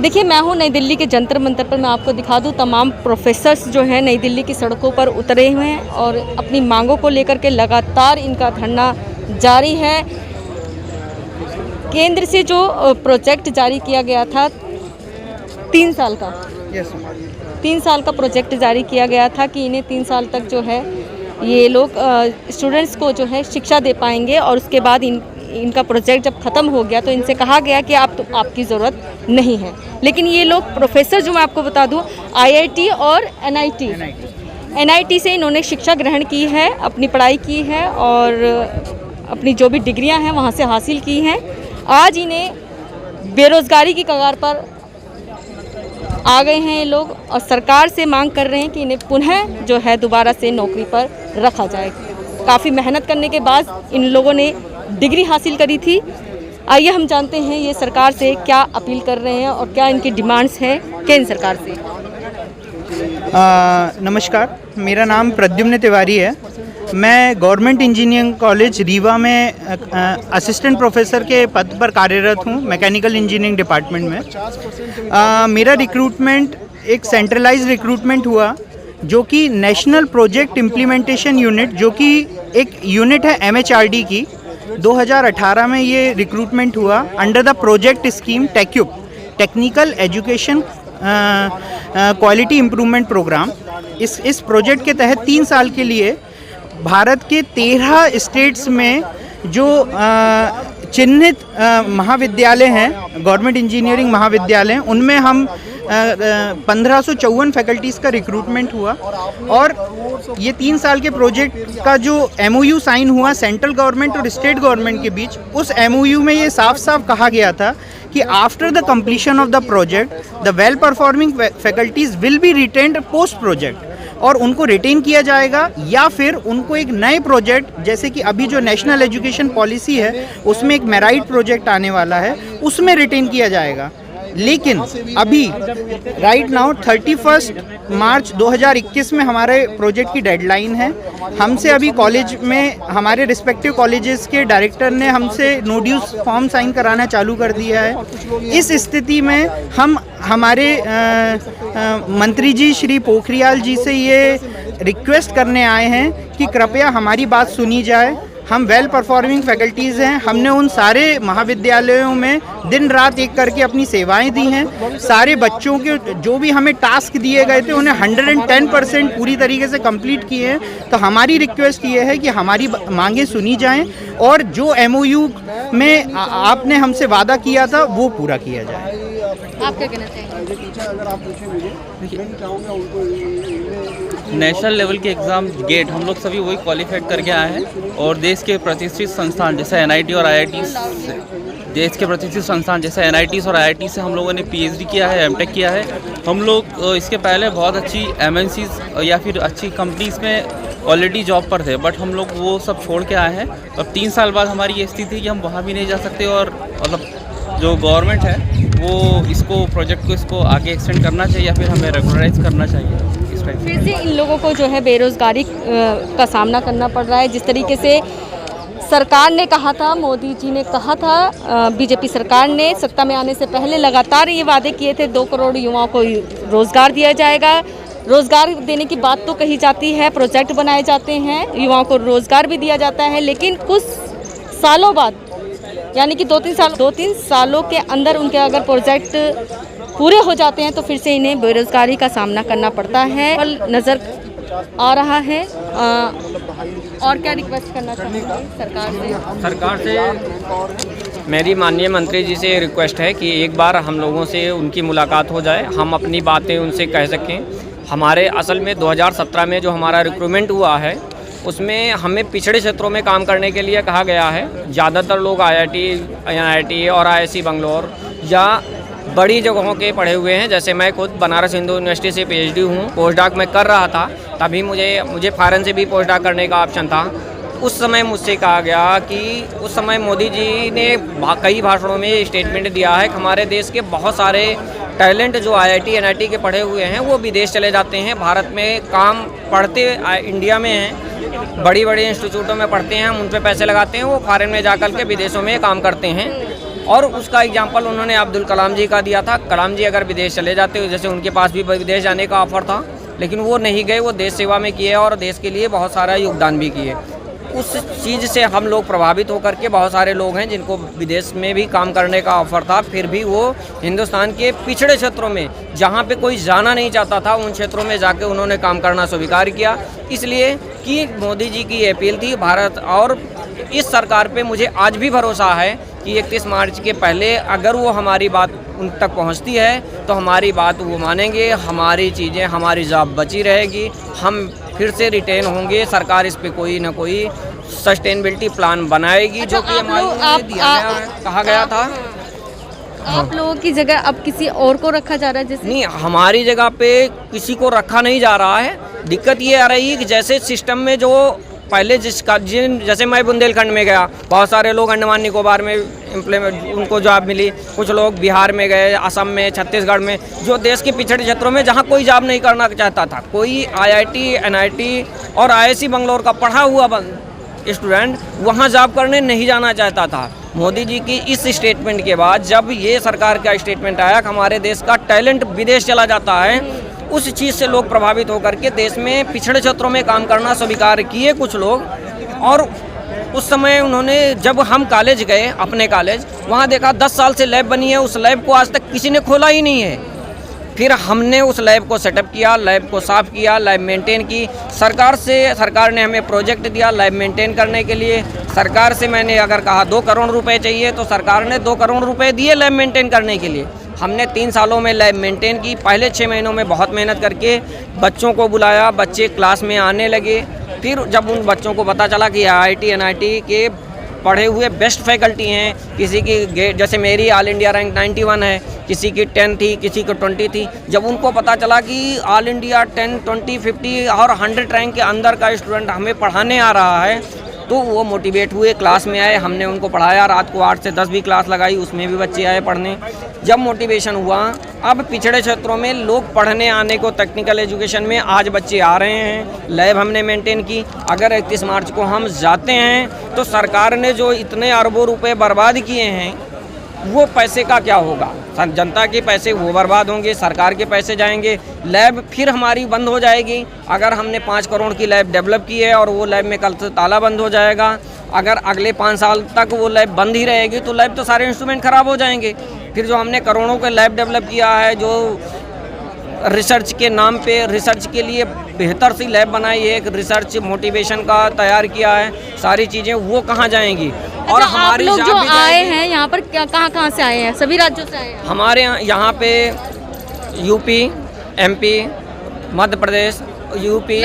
देखिए, मैं हूँ नई दिल्ली के जंतर मंतर पर। मैं आपको दिखा दूँ, तमाम प्रोफेसर्स जो हैं नई दिल्ली की सड़कों पर उतरे हुए हैं और अपनी मांगों को लेकर के लगातार इनका धरना जारी है। केंद्र से जो प्रोजेक्ट जारी किया गया था 3 साल का, 3 साल का प्रोजेक्ट जारी किया गया था कि इन्हें 3 साल तक जो है ये लोग स्टूडेंट्स को जो है शिक्षा दे पाएंगे और उसके बाद इनका प्रोजेक्ट जब ख़त्म हो गया तो इनसे कहा गया कि आपकी ज़रूरत नहीं है। लेकिन ये लोग प्रोफेसर, जो मैं आपको बता दूं, IIT और NIT से इन्होंने शिक्षा ग्रहण की है, अपनी पढ़ाई की है और अपनी जो भी डिग्रियां हैं वहां से हासिल की हैं। आज इन्हें बेरोज़गारी की कगार पर आ गए हैं ये लोग और सरकार से मांग कर रहे हैं कि इन्हें पुनः जो है दोबारा से नौकरी पर रखा जाए। काफ़ी मेहनत करने के बाद इन लोगों ने डिग्री हासिल करी थी। आइए हम जानते हैं ये सरकार से क्या अपील कर रहे हैं और क्या इनकी डिमांड्स हैं केंद्र सरकार से। नमस्कार, मेरा नाम प्रद्युम्न तिवारी है। मैं गवर्नमेंट इंजीनियरिंग कॉलेज रीवा में असिस्टेंट प्रोफेसर के पद पर कार्यरत हूँ, मैकेनिकल इंजीनियरिंग डिपार्टमेंट में। मेरा रिक्रूटमेंट एक सेंट्रलाइज्ड रिक्रूटमेंट हुआ, जो कि नेशनल प्रोजेक्ट इम्प्लीमेंटेशन यूनिट, जो कि एक यूनिट है MHRD की। 2018 में ये रिक्रूटमेंट हुआ under the project scheme TEQIP, technical education quality improvement programme. इस प्रोजेक्ट के तहत 3 साल के लिए भारत के 13 स्टेट्स में जो चिन्हित महाविद्यालय हैं, गवर्नमेंट इंजीनियरिंग महाविद्यालय, उनमें हम 1554 फैकल्टीज़ का रिक्रूटमेंट हुआ। और ये 3 साल के प्रोजेक्ट का जो MOU साइन हुआ सेंट्रल गवर्नमेंट और स्टेट गवर्नमेंट के बीच, उस MOU में ये साफ साफ कहा गया था कि after the completion of the project the well performing faculties will be retained post project, और उनको रिटेन किया जाएगा या फिर उनको एक नए प्रोजेक्ट, जैसे कि अभी जो नेशनल एजुकेशन पॉलिसी है उसमें एक मेराइट प्रोजेक्ट आने वाला है, उसमें रिटेन किया जाएगा। लेकिन अभी राइट नाउ 31 मार्च 2021 में हमारे प्रोजेक्ट की डेडलाइन है। हमसे अभी कॉलेज में हमारे रिस्पेक्टिव कॉलेजेस के डायरेक्टर ने हमसे नो ड्यूज फॉर्म साइन कराना चालू कर दिया है। इस स्थिति में हम हमारे मंत्री जी श्री पोखरियाल जी से ये रिक्वेस्ट करने आए हैं कि कृपया हमारी बात सुनी जाए। हम वेल परफॉर्मिंग फैकल्टीज़ हैं, हमने उन सारे महाविद्यालयों में दिन रात एक करके अपनी सेवाएं दी हैं। सारे बच्चों के जो भी हमें टास्क दिए गए थे उन्हें 110% पूरी तरीके से कंप्लीट किए हैं। तो हमारी रिक्वेस्ट ये है कि हमारी मांगें सुनी जाएं और जो MOU में आपने हमसे वादा किया था वो पूरा किया जाए। आप क्या कहना चाहेंगे? नेशनल लेवल के एग्ज़ाम गेट हम लोग सभी वही क्वालिफाइड करके आए हैं और देश के प्रतिष्ठित संस्थान जैसे NIT और IIT, देश के प्रतिष्ठित संस्थान जैसे NIT और IIT से हम लोगों ने PhD किया है, MTech किया है। हम लोग इसके पहले बहुत अच्छी MNCs या फिर अच्छी कंपनीज़ में ऑलरेडी जॉब पर थे, बट हम लोग वो सब छोड़ के आए हैं। अब 3 साल बाद हमारी ये स्थिति है कि हम वहाँ भी नहीं जा सकते और मतलब जो गवर्नमेंट है वो इसको प्रोजेक्ट को इसको आगे एक्सटेंड करना चाहिए या फिर हमें रेगुलराइज करना चाहिए। फिर से इन लोगों को जो है बेरोज़गारी का सामना करना पड़ रहा है। जिस तरीके से सरकार ने कहा था, मोदी जी ने कहा था, BJP सरकार ने सत्ता में आने से पहले लगातार ये वादे किए थे 2 करोड़ युवाओं को रोज़गार दिया जाएगा। रोज़गार देने की बात तो कही जाती है, प्रोजेक्ट बनाए जाते हैं, युवाओं को रोज़गार भी दिया जाता है, लेकिन कुछ सालों बाद यानी कि 2-3 सालों के अंदर उनके अगर प्रोजेक्ट पूरे हो जाते हैं तो फिर से इन्हें बेरोज़गारी का सामना करना पड़ता है और नज़र आ रहा है। और क्या रिक्वेस्ट करना चाहेंगे सरकार से मेरी माननीय मंत्री जी से रिक्वेस्ट है कि एक बार हम लोगों से उनकी मुलाकात हो जाए, हम अपनी बातें उनसे कह सकें। हमारे असल में 2017 में जो हमारा रिक्रूटमेंट हुआ है उसमें हमें पिछड़े क्षेत्रों में काम करने के लिए कहा गया है। ज़्यादातर लोग IIT, NIT और IISc बंगलौर या बड़ी जगहों के पढ़े हुए हैं। जैसे मैं खुद बनारस हिंदू यूनिवर्सिटी से PhD हूँ, पोस्ट डॉक में कर रहा था, तभी मुझे फॉरेन से भी पोस्ट डॉक करने का ऑप्शन था। उस समय मुझसे कहा गया कि उस समय मोदी जी ने कई भाषणों में स्टेटमेंट दिया है कि हमारे देश के बहुत सारे टैलेंट जो IIT, NIT के पढ़े हुए हैं वो विदेश चले जाते हैं, भारत में काम पढ़ते इंडिया में हैं, बड़ी बड़ी इंस्टीट्यूटों में पढ़ते हैं, हम उन पे पैसे लगाते हैं, वो फॉरेन में जाकर के विदेशों में काम करते हैं। और उसका एग्जाम्पल उन्होंने अब्दुल कलाम जी का दिया था। कलाम जी अगर विदेश चले जाते, जैसे उनके पास भी विदेश जाने का ऑफर था, लेकिन वो नहीं गए, वो देश सेवा में किए और देश के लिए बहुत सारा योगदान भी किए। उस चीज़ से हम लोग प्रभावित होकर के, बहुत सारे लोग हैं जिनको विदेश में भी काम करने का ऑफ़र था, फिर भी वो हिंदुस्तान के पिछड़े क्षेत्रों में, जहाँ पे कोई जाना नहीं चाहता था, उन क्षेत्रों में जाके उन्होंने काम करना स्वीकार किया। इसलिए कि मोदी जी की अपील थी भारत, और इस सरकार पे मुझे आज भी भरोसा है कि 31 मार्च के पहले अगर वो हमारी बात उन तक पहुंचती है तो हमारी बात वो मानेंगे, हमारी चीज़ें, हमारी जॉब बची रहेगी, हम फिर से रिटेन होंगे। सरकार इस पे कोई ना कोई सस्टेनेबिलिटी प्लान बनाएगी। जो कि कहा गया था। आप लोगों की जगह अब किसी और को रखा जा रहा है? जैसे नहीं, हमारी जगह पे किसी को रखा नहीं जा रहा है। दिक्कत ये आ रही है कि जैसे सिस्टम में जो पहले जैसे मैं बुंदेलखंड में गया, बहुत सारे लोग अंडमान निकोबार में इम्प्लीमेंट, उनको जॉब मिली, कुछ लोग बिहार में गए, असम में, छत्तीसगढ़ में, जो देश के पिछड़े क्षेत्रों में जहाँ कोई जॉब नहीं करना चाहता था, कोई IIT, NIT और IISc बंगलोर का पढ़ा हुआ स्टूडेंट वहाँ जॉब करने नहीं जाना चाहता था। मोदी जी की इस स्टेटमेंट के बाद जब ये सरकार का स्टेटमेंट आया कि हमारे देश का टैलेंट विदेश चला जाता है, उस चीज़ से लोग प्रभावित होकर के देश में पिछड़े क्षेत्रों में काम करना स्वीकार किए कुछ लोग। और उस समय उन्होंने, जब हम कॉलेज गए, अपने कॉलेज, वहाँ देखा 10 साल से लैब बनी है, उस लैब को आज तक किसी ने खोला ही नहीं है। फिर हमने उस लैब को सेटअप किया, लैब को साफ़ किया, लैब मेंटेन की। सरकार ने हमें प्रोजेक्ट दिया लैब मेंटेन करने के लिए। सरकार से मैंने अगर कहा 2 करोड़ रुपए चाहिए तो सरकार ने 2 करोड़ रुपए दिए लैब मेंटेन करने के लिए। हमने 3 सालों में लैब मेंटेन की। पहले 6 महीनों में बहुत मेहनत करके बच्चों को बुलाया, बच्चे क्लास में आने लगे। फिर जब उन बच्चों को पता चला कि IIT, NIT के पढ़े हुए बेस्ट फैकल्टी हैं, किसी की जैसे मेरी ऑल इंडिया रैंक 91 है, किसी की 10 थी, किसी की 20 थी, जब उनको पता चला कि ऑल इंडिया 10, 20, 50 और 100 रैंक के अंदर का स्टूडेंट हमें पढ़ाने आ रहा है, तो वो मोटिवेट हुए, क्लास में आए, हमने उनको पढ़ाया। रात को 8 से 10 भी क्लास लगाई, उसमें भी बच्चे आए पढ़ने। जब मोटिवेशन हुआ, अब पिछड़े क्षेत्रों में लोग पढ़ने आने को, टेक्निकल एजुकेशन में आज बच्चे आ रहे हैं। लैब हमने मेंटेन की। अगर 31 मार्च को हम जाते हैं तो सरकार ने जो इतने अरबों रुपए बर्बाद किए हैं, वो पैसे का क्या होगा? जनता के पैसे वो बर्बाद होंगे, सरकार के पैसे जाएंगे, लैब फिर हमारी बंद हो जाएगी। अगर हमने 5 करोड़ की लैब डेवलप की है और वो लैब में कल से ताला बंद हो जाएगा, अगर अगले 5 साल तक वो लैब बंद ही रहेगी तो लैब तो सारे इंस्ट्रूमेंट ख़राब हो जाएंगे। फिर जो हमने करोड़ों के लैब डेवलप किया है, जो रिसर्च के नाम पे, रिसर्च के लिए बेहतर सी लैब बनाई है, एक रिसर्च मोटिवेशन का तैयार किया है, सारी चीज़ें वो कहाँ जाएंगी? और हमारी लोग जो आए हैं यहाँ पर कहाँ से आए हैं? सभी राज्यों से आए हैं? हमारे यहाँ पे UP, MP, Madhya Pradesh, UP,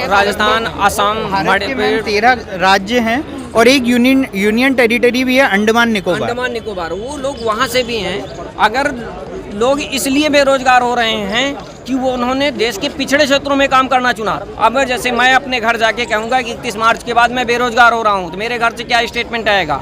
Rajasthan, Assam, Bharat में 13 राज्य हैं और एक यूनियन टेरिटरी भी है, अंडमान निकोबार। वो लोग वहाँ से भी हैं। अगर लोग इसलिए बेरोजगार हो रहे हैं कि वो उन्होंने देश के पिछड़े क्षेत्रों में काम करना चुना। अब जैसे मैं अपने घर जाके कहूँगा कि 31 मार्च के बाद मैं बेरोजगार हो रहा हूँ, तो मेरे घर से क्या स्टेटमेंट आएगा?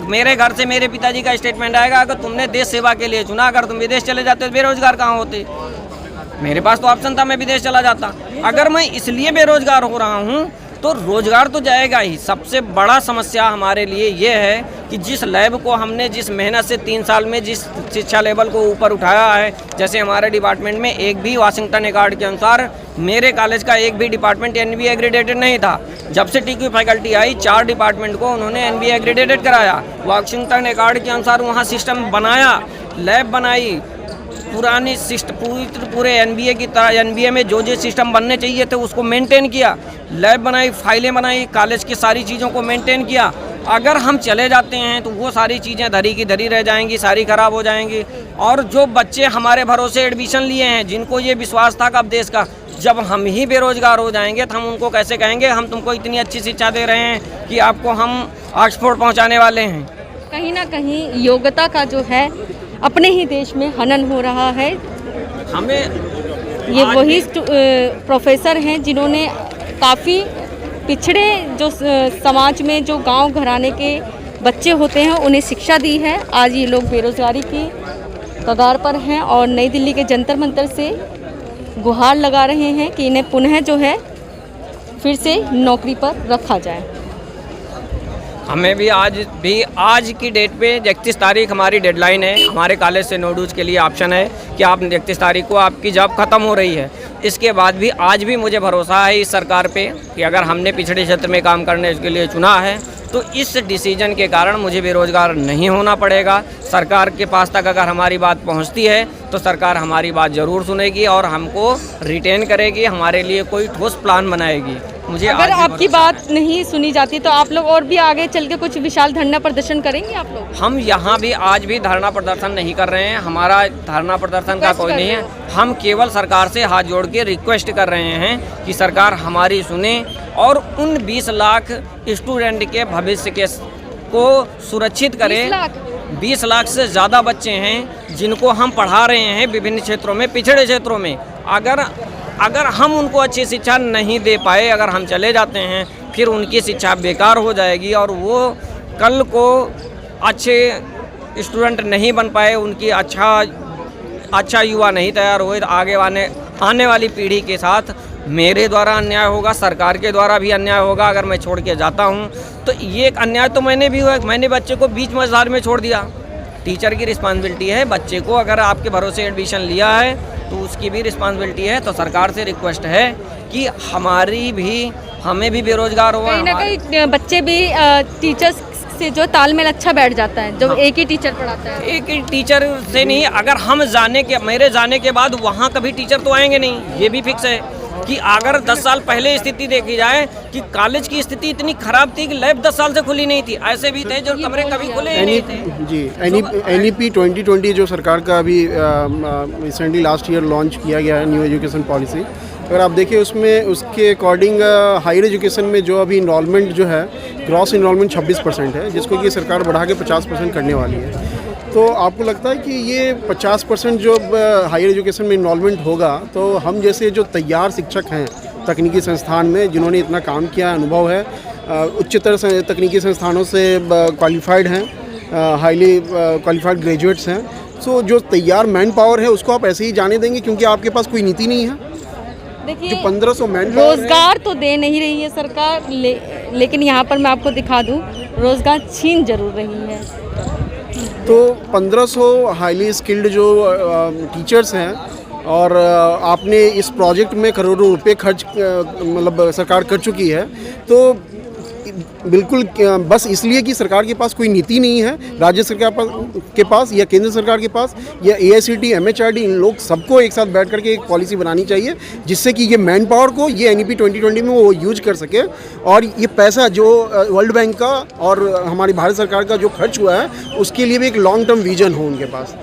मेरे घर से मेरे पिताजी का स्टेटमेंट आएगा, अगर तुमने देश सेवा के लिए चुना, अगर तुम विदेश चले जाते तो बेरोजगार कहाँ होते? मेरे पास तो ऑप्शन था, मैं विदेश चला जाता। अगर मैं इसलिए बेरोजगार हो रहा हूँ तो रोजगार तो जाएगा ही। सबसे बड़ा समस्या हमारे लिए ये है कि जिस लैब को हमने जिस मेहनत से 3 साल में जिस शिक्षा लेवल को ऊपर उठाया है, जैसे हमारे डिपार्टमेंट में एक भी वाशिंगटन अकॉर्ड के अनुसार मेरे कॉलेज का एक भी डिपार्टमेंट NBA एग्रीडेटेड नहीं था। जब से TQ फैकल्टी आई, 4 डिपार्टमेंट को उन्होंने NBA एग्रीडेटेड कराया। वाशिंगटन अकॉर्ड के अनुसार वहाँ सिस्टम बनाया, लैब बनाई, पुरानी सिस्टम पूरे NBA की तरह NBA में जो सिस्टम बनने चाहिए थे उसको मेंटेन किया, लैब बनाई, फाइलें बनाई, कॉलेज की सारी चीज़ों को मेंटेन किया। अगर हम चले जाते हैं तो वो सारी चीज़ें धरी की धरी रह जाएंगी, सारी ख़राब हो जाएंगी। और जो बच्चे हमारे भरोसे एडमिशन लिए हैं, जिनको ये विश्वास था कि अब देश का, जब हम ही बेरोजगार हो जाएंगे तो हम उनको कैसे कहेंगे हम तुमको इतनी अच्छी शिक्षा दे रहे हैं कि आपको हम ऑक्सफोर्ड पहुँचाने वाले हैं? कहीं ना कहीं योग्यता का जो है अपने ही देश में हनन हो रहा है। हमें ये वही प्रोफेसर हैं जिन्होंने काफ़ी पिछड़े जो समाज में जो गांव घराने के बच्चे होते हैं उन्हें शिक्षा दी है। आज ये लोग बेरोजगारी की कगार पर हैं और नई दिल्ली के जंतर मंतर से गुहार लगा रहे हैं कि इन्हें पुनः जो है फिर से नौकरी पर रखा जाए। हमें भी आज की डेट पे 31 तारीख हमारी डेडलाइन है। हमारे कॉलेज से नोडूज के लिए ऑप्शन है कि आप 31 तारीख को आपकी जॉब ख़त्म हो रही है। इसके बाद भी आज भी मुझे भरोसा है इस सरकार पे कि अगर हमने पिछड़े क्षेत्र में काम करने के लिए चुना है तो इस डिसीजन के कारण मुझे बेरोज़गार नहीं होना पड़ेगा। सरकार के पास तक अगर हमारी बात पहुंचती है तो सरकार हमारी बात ज़रूर सुनेगी और हमको रिटेन करेगी, हमारे लिए कोई ठोस प्लान बनाएगी। मुझे अगर आपकी बात नहीं सुनी जाती तो आप लोग और भी आगे चल के कुछ विशाल धरना प्रदर्शन करेंगे आप लोग? हम यहाँ भी आज भी धरना प्रदर्शन नहीं कर रहे हैं। हमारा धरना प्रदर्शन का कोई नहीं है। हम केवल सरकार से हाथ जोड़ के रिक्वेस्ट कर रहे हैं कि सरकार हमारी सुने और उन 20 लाख स्टूडेंट के भविष्य को सुरक्षित करे। 20 लाख से ज़्यादा बच्चे हैं जिनको हम पढ़ा रहे हैं विभिन्न क्षेत्रों में, पिछड़े क्षेत्रों में। अगर हम उनको अच्छी शिक्षा नहीं दे पाए, अगर हम चले जाते हैं, फिर उनकी शिक्षा बेकार हो जाएगी और वो कल को अच्छे स्टूडेंट नहीं बन पाए, उनकी अच्छा युवा नहीं तैयार हुए, तो आने वाली पीढ़ी के साथ मेरे द्वारा अन्याय होगा, सरकार के द्वारा भी अन्याय होगा। अगर मैं छोड़ के जाता हूँ तो ये एक अन्याय तो मैंने भी हुआ। मैंने बच्चे को बीच मझधार में छोड़ दिया। टीचर की रिस्पॉन्सिबिलिटी है बच्चे को, अगर आपके भरोसे एडमिशन लिया है तो उसकी भी रिस्पॉन्सिबिलिटी है। तो सरकार से रिक्वेस्ट है कि हमें भी बेरोजगार हुआ। कहीं ना कहीं बच्चे भी टीचर्स से जो तालमेल अच्छा बैठ जाता है जब एक ही टीचर पढ़ाता है। एक ही टीचर से नहीं, अगर हम मेरे जाने के बाद वहाँ कभी टीचर तो आएंगे नहीं, ये भी फिक्स है कि अगर 10 साल पहले स्थिति देखी जाए कि कॉलेज की स्थिति इतनी खराब थी कि लैब 10 साल से खुली नहीं थी। ऐसे भी थे जो कमरे कभी खुले ही नहीं थे। जी, NEP 2020 जो सरकार का अभी रिसेंटली लास्ट ईयर लॉन्च किया गया है, न्यू एजुकेशन पॉलिसी, अगर आप देखिए उसमें उसके अकॉर्डिंग हायर एजुकेशन में जो अभी इनरोलमेंट जो है, ग्रॉस इनरोलमेंट 26% है, जिसको कि सरकार बढ़ा के 50% करने वाली है। तो आपको लगता है कि ये 50% जो हायर एजुकेशन में इनरोलमेंट होगा तो हम जैसे जो तैयार शिक्षक हैं तकनीकी संस्थान में, जिन्होंने इतना काम किया, अनुभव है, उच्चतर तकनीकी संस्थानों से क्वालिफाइड हैं, हाईली क्वालिफाइड ग्रेजुएट्स हैं, सो जो तैयार मैन पावर है उसको आप ऐसे ही जाने देंगे क्योंकि आपके पास कोई नीति नहीं है? देखिए, जो 1500 मैन रोजगार तो दे नहीं रही है सरकार, लेकिन यहाँ पर मैं आपको दिखा दूँ रोजगार छीन जरूर रही है। तो 1500 हाईली स्किल्ड जो टीचर्स हैं और आपने इस प्रोजेक्ट में करोड़ों रुपए खर्च मतलब सरकार कर चुकी है, तो बिल्कुल बस इसलिए कि सरकार के पास कोई नीति नहीं है, राज्य सरकार के पास या केंद्र सरकार के पास या AICTE, MHRD, इन लोग सबको एक साथ बैठ करके एक पॉलिसी बनानी चाहिए जिससे कि ये मैन पावर को ये NEP 2020 में वो यूज कर सके और ये पैसा जो वर्ल्ड बैंक का और हमारी भारत सरकार का जो खर्च हुआ है उसके लिए भी एक लॉन्ग टर्म विजन हो उनके पास।